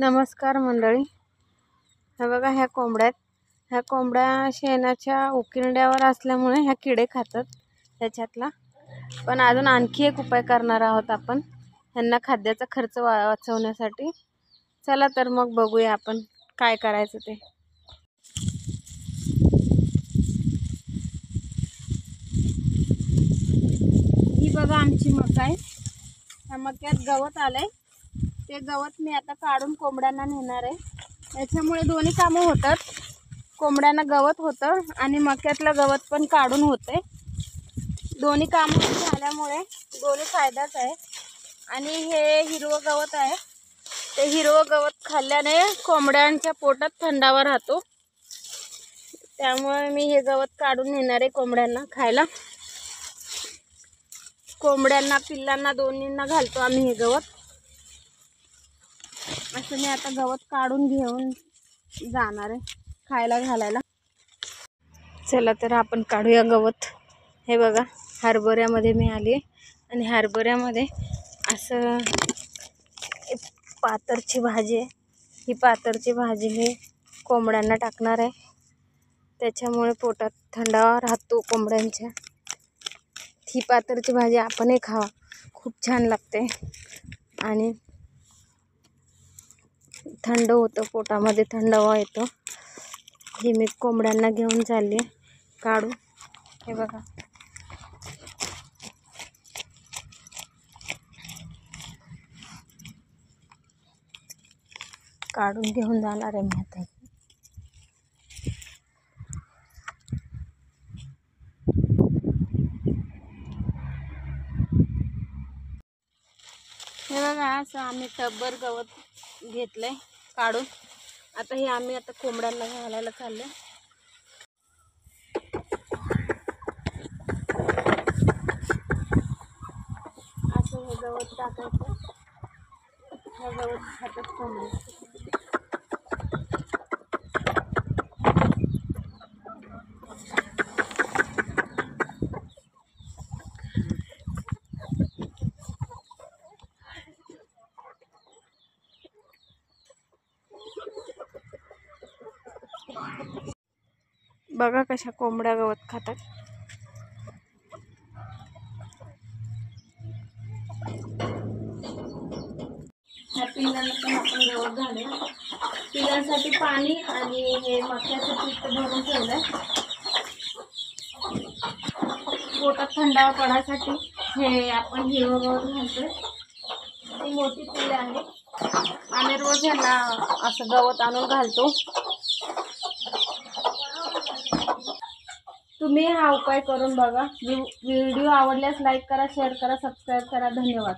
नमस्कार मंडळी, हे बघा ह्या कोंबड्या शेणाच्या उकिरड्यावर असल्यामुळे ह्या किडे खातात त्याच्यातला। पण अजून आणखी एक उपाय करणार आहोत आपण ह्यांना खाद्याचा खर्च वाचवण्यासाठी। चला तर मग बघूया आपण काय करायचं ते। ही बघा आमची मका आहे। ह्या मक्यात गवत आलंय, ते गवत मी आता काढून कोंबड्यांना नेणार आहे। याच्यामुळे दोन्ही कामं होतात, कोंबड्यांना गवत होतं आणि मक्यातलं गवत पण काढून होते। दोन्ही कामं झाल्यामुळे दोन्ही फायदाच आहे। आणि हे हिरवं गवत आहे, ते हिरवं गवत खाल्ल्याने कोंबड्यांच्या पोटात थंडावा राहतो। त्यामुळे मी हे गवत काढून नेणार आहे कोंबड्यांना खायला। कोंबड्यांना पिल्लांना दोन्हींना घालतो आम्ही हे गवत। असं मी आता गवत काढून घेऊन जाणार आहे खायला घालायला। चला तर आपण काढूया गवत। हे बघा हरभऱ्यामध्ये मी आली आणि हरभऱ्यामध्ये असं पातरची भाजी आहे। ही पातरची भाजी मी कोंबड्यांना टाकणार आहे, त्याच्यामुळे पोटात थंडावा राहतो कोंबड्यांच्या। ही पातरची भाजी आपणही खावा, खूप छान लागते आणि थंड होतं, पोटामध्ये थंडावा येतो। ही मी कोंबड्यांना घेऊन चालली काढू। हे बघा काढून घेऊन जाणार आहे मी आता। हे बघा असं आम्ही टब्बर गवत घेतलंय काढून। आता हे आम्ही आता कोंबड्यांना घालायला चाललोय। असं हे गवत टाकायचं, हे गवत खातात कोंबडी। बघा कशा कोंबड्या गवत खातात। ह्या पिल्लांना पण आपण गवत घालूया। पिल्लांसाठी पाणी आणि हे मक्याचं पीठ भरून ठेवलंय। पोटात थंडावा पडायसाठी हे आपण हिरवं गवत घालतोय। ती मोठी पिल्ले आहेत, आम्ही रोज ह्यांना असं गवत आणून घालतो। तुम्ही हा उपाय करून बघा। व्हिडिओ आवडल्यास लाईक करा, शेअर करा, सबस्क्राईब करा। धन्यवाद।